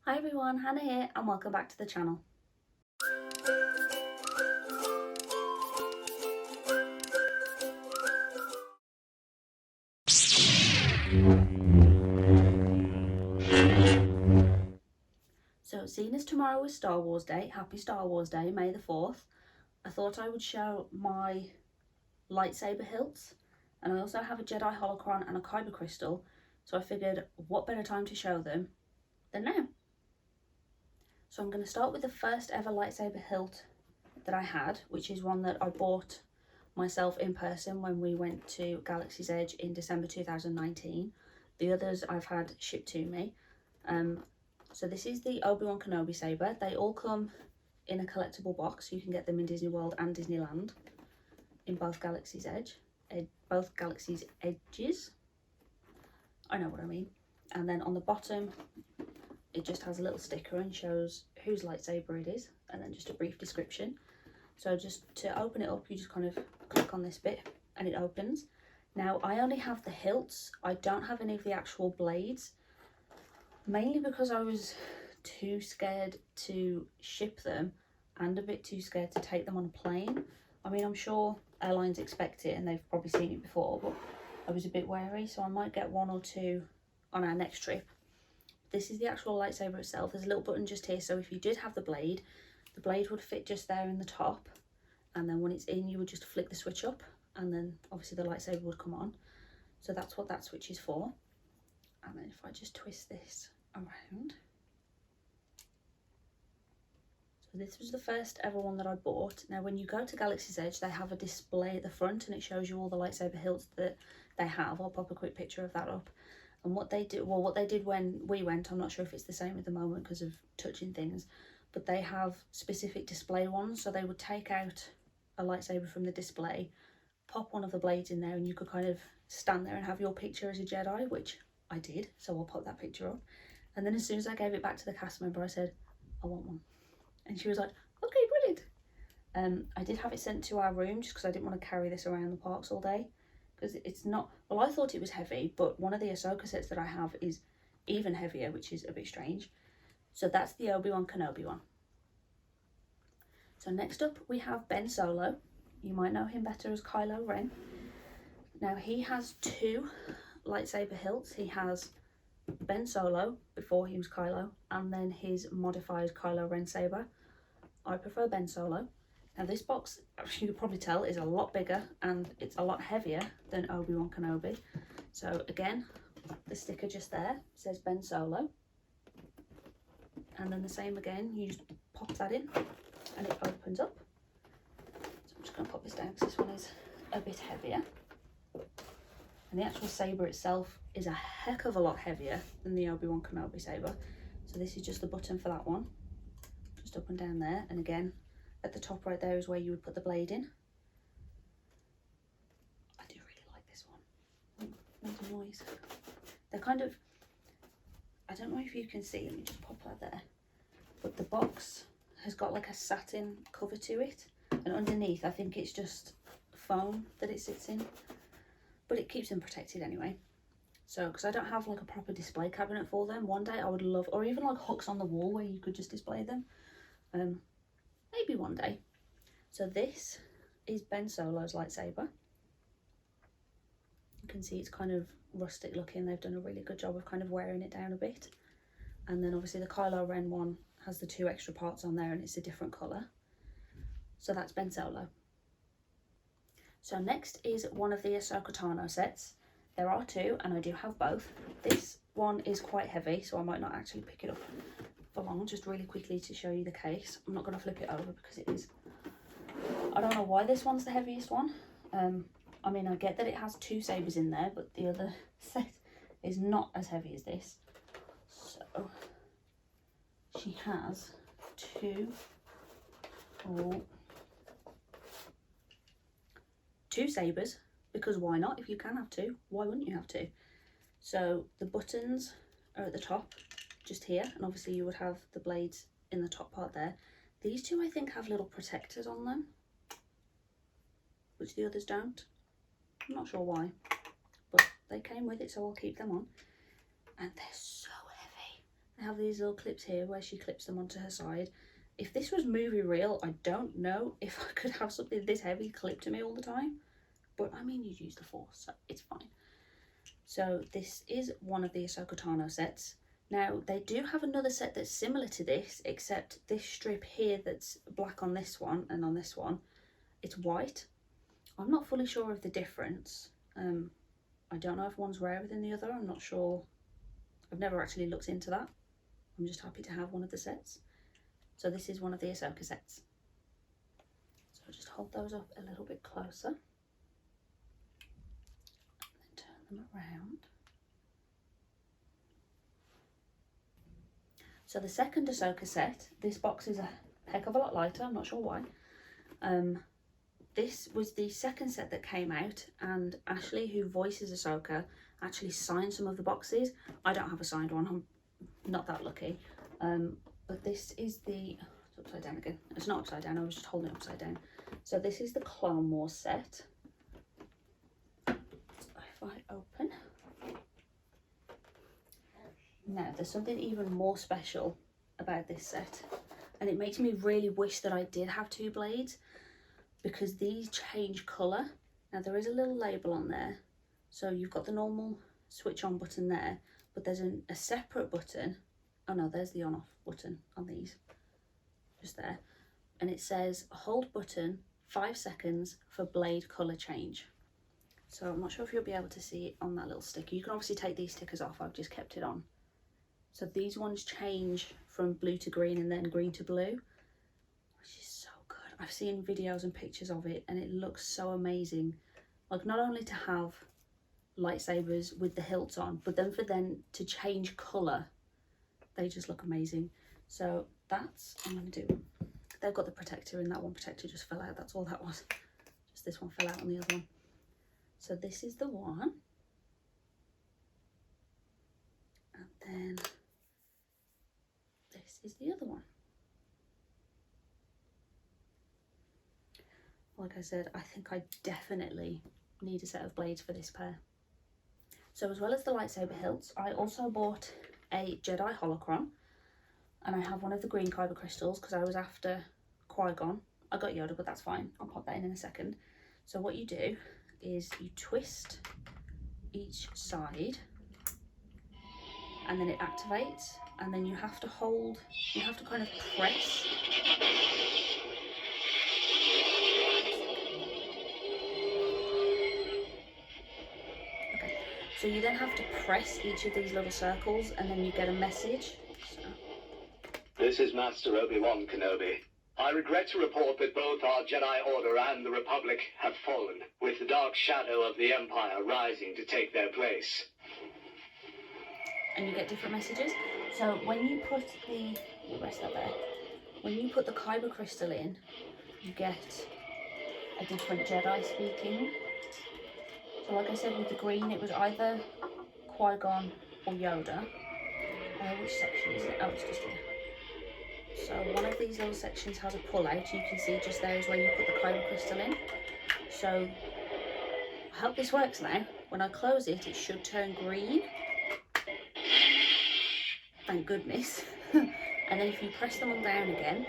Hi everyone, Hannah here and welcome back to the channel. So seeing as tomorrow is Star Wars Day, happy Star Wars Day, May the 4th, I thought I would show my Lightsaber Hilts, and I also have a Jedi Holocron and a Kyber Crystal, so I figured what better time to show them than now. So I'm going to start with the first ever Lightsaber Hilt that I had, which is one that I bought myself in person when we went to Galaxy's Edge in December 2019. The others I've had shipped to me. So this is the ObiWan Kenobi saber. They all come in a collectible box. You can get them in Disney World and Disneyland in both Galaxy's Edge, both Galaxy's Edges. I know what I mean. And then on the bottom, it just has a little sticker and shows whose lightsaber it is, and then just a brief description. So just to open it up, you just kind of click on this bit and it opens. Now I only have the hilts. I don't have any of the actual blades, mainly because I was too scared to ship them and a bit too scared to take them on a plane. I mean, I'm sure airlines expect it and they've probably seen it before, but I was a bit wary, so I might get one or two on our next trip. This is the actual lightsaber itself. There's a little button just here, so if you did have the blade would fit just there in the top, and then when it's in you would just flick the switch up and then obviously the lightsaber would come on. So that's what that switch is for. And then if I just twist this around, so this was the first ever one that I bought. Now when you go to Galaxy's Edge, they have a display at the front and it shows you all the lightsaber hilts that they have. I'll pop a quick picture of that up. And what they did when we went, I'm not sure if it's the same at the moment because of touching things, but they have specific display ones. So they would take out a lightsaber from the display, pop one of the blades in there, and you could kind of stand there and have your picture as a Jedi, which I did. So I'll pop that picture up. And then as soon as I gave it back to the cast member, I said, I want one. And she was like, okay, brilliant. I did have it sent to our room just because I didn't want to carry this around the parks all day. Because it's not, well, I thought it was heavy, but one of the Ahsoka sets that I have is even heavier, which is a bit strange. So that's the ObiWan Kenobi one. So next up we have Ben Solo. You might know him better as Kylo Ren. Now he has two lightsaber hilts. He has Ben Solo before he was Kylo, and then his modified Kylo Ren saber. I prefer Ben Solo. Now this box, as you can probably tell, is a lot bigger and it's a lot heavier than ObiWan Kenobi. So again, the sticker just there says Ben Solo. And then the same again, you just pop that in and it opens up. So I'm just going to pop this down because this one is a bit heavier. And the actual saber itself is a heck of a lot heavier than the ObiWan Kenobi saber. So this is just the button for that one. Just up and down there. And again, at the top right there is where you would put the blade in. I do really like this one. There's a noise. They're kind of, I don't know if you can see, let me just pop that there. But the box has got like a satin cover to it. And underneath, I think it's just foam that it sits in. But it keeps them protected anyway. So, because I don't have like a proper display cabinet for them, one day I would love, or even like hooks on the wall where you could just display them. Maybe one day. So this is Ben Solo's lightsaber. You can see it's kind of rustic looking. They've done a really good job of kind of wearing it down a bit. And then obviously the Kylo Ren one has the two extra parts on there and it's a different colour. So that's Ben Solo. So next is one of the Ahsoka Tano sets. There are two and I do have both. This one is quite heavy, so I might not actually pick it up for long, just really quickly to show you the case. I'm not going to flip it over because it is, I don't know why this one's the heaviest one. I mean, I get that it has two sabers in there, but the other set is not as heavy as this. So she has two sabers, because why not? If you can have two, why wouldn't you have two? So the buttons are at the top, just here, and obviously you would have the blades in the top part there. These two I think have little protectors on them, which the others don't. I'm not sure why, but they came with it, so I'll keep them on. And they're so heavy. They have these little clips here where she clips them onto her side. If this was movie real, I don't know if I could have something this heavy clipped to me all the time. But I mean, you'd use the Force, so it's fine. So this is one of the Ahsoka Tano sets. Now, they do have another set that's similar to this, except this strip here that's black on this one and on this one, it's white. I'm not fully sure of the difference. I don't know if one's rarer than the other. I'm not sure. I've never actually looked into that. I'm just happy to have one of the sets. So this is one of the Ahsoka sets. So I'll just hold those up a little bit closer. And then turn them around. So the second Ahsoka set, this box is a heck of a lot lighter. I'm not sure why. This was the second set that came out, and Ashley, who voices Ahsoka, actually signed some of the boxes. I don't have a signed one. I'm not that lucky. But this is the... It's upside down again. It's not upside down. I was just holding it upside down. So this is the Clone Wars set. So if I open... Now, there's something even more special about this set, and it makes me really wish that I did have two blades, because these change colour. Now, there is a little label on there, so you've got the normal switch on button there, but there's a separate button. Oh no, there's the on off button on these, just there, and it says hold button 5 seconds for blade colour change. So I'm not sure if you'll be able to see it on that little sticker. You can obviously take these stickers off, I've just kept it on. So these ones change from blue to green and then green to blue, which is so good. I've seen videos and pictures of it and it looks so amazing. Like, not only to have lightsabers with the hilts on, but then for them to change colour, they just look amazing. So that's, I'm going to do, they've got the protector in, that one protector just fell out, that's all that was. Just this one fell out on the other one. So this is the one. And then this is the other one. Like I said, I think I definitely need a set of blades for this pair. So as well as the lightsaber hilts, I also bought a Jedi Holocron, and I have one of the green Kyber Crystals because I was after Qui-Gon. I got Yoda, but that's fine. I'll pop that in a second. So what you do is you twist each side, and then it activates, and then you have to hold, you have to kind of press. Okay, so you then have to press each of these little circles, and then you get a message. So. This is Master ObiWan Kenobi. I regret to report that both our Jedi Order and the Republic have fallen, with the dark shadow of the Empire rising to take their place. And you get different messages. So when you put the, we'll rest that there. When you put the Kyber Crystal in, you get a different Jedi speaking. So like I said, with the green, it was either Qui-Gon or Yoda. Which section is it? Oh, it's just here. So one of these little sections has a pull out. You can see just there is where you put the Kyber Crystal in. So I hope this works now. When I close it, it should turn green. Thank goodness. And then if you press them all down again,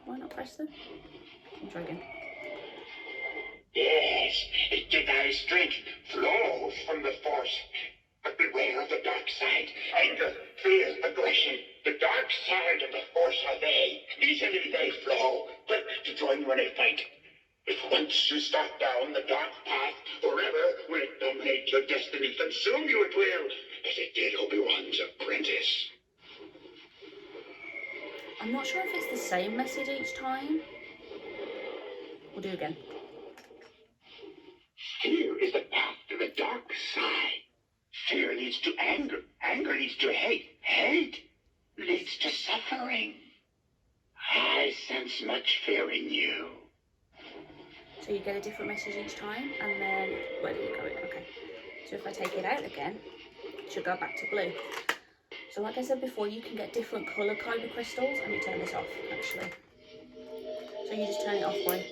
why not press them? I'll try again. Yes, Jedi strength flows from the Force. But beware of the dark side. Anger, fear, aggression. The dark side of the Force are they. Easily they flow, quick to join you in a fight. If once you start down the dark path, forever will it dominate your destiny. Consume you it will, as it did Obi-Wan's apprentice. I'm not sure if it's the same message each time. We'll do it again. Fear is the path to the dark side. Fear leads to anger. Anger leads to hate. Hate leads to suffering. I sense much fear in you. So you get a different message each time, and then, where did it go? Okay. So if I take it out again, it should go back to blue. So like I said before, you can get different colour Kyber Crystals. Let me turn this off, actually. So you just turn it off by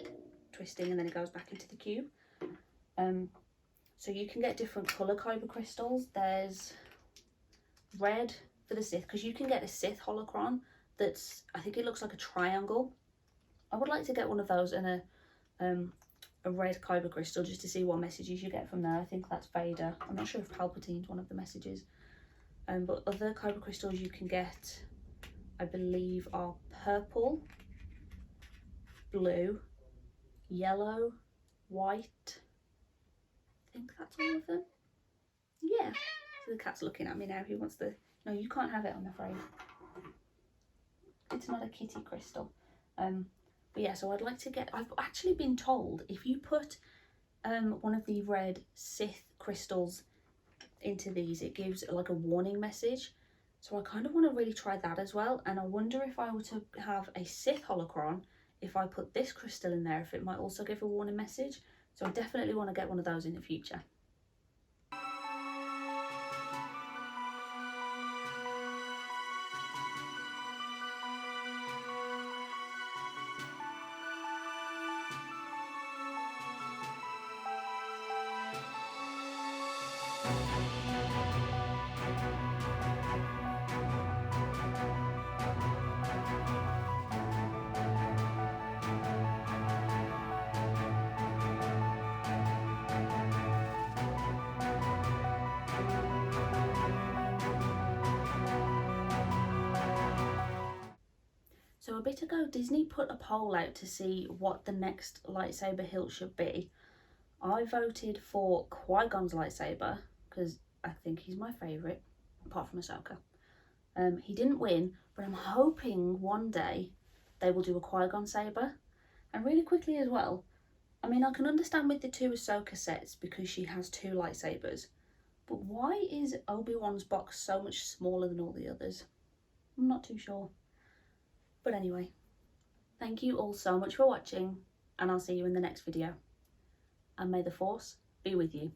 twisting, and then it goes back into the cube. So you can get different colour Kyber crystals. There's red for the Sith, because you can get a Sith Holocron that's, I think it looks like a triangle. I would like to get one of those and a red Kyber crystal just to see what messages you get from there. I think that's Vader. I'm not sure if Palpatine's one of the messages. But other Kyber crystals you can get, I believe, are purple, blue, yellow, white. I think that's all of them. Yeah. So the cat's looking at me now. He wants the... No, you can't have it, I'm afraid. It's not a kitty crystal. But yeah, so I'd like to get... I've actually been told if you put one of the red Sith crystals into these, it gives like a warning message. So I kind of want to really try that as well. And I wonder if I were to have a Sith Holocron, if I put this crystal in there, if it might also give a warning message. So I definitely want to get one of those in the future. So a bit ago, Disney put a poll out to see what the next lightsaber hilt should be. I voted for Qui-Gon's lightsaber because I think he's my favourite, apart from Ahsoka. He didn't win, but I'm hoping one day they will do a Qui-Gon saber. And really quickly as well, I mean, I can understand with the two Ahsoka sets because she has two lightsabers, but why is Obi-Wan's box so much smaller than all the others? I'm not too sure. But anyway, thank you all so much for watching, and I'll see you in the next video. And may the Force be with you.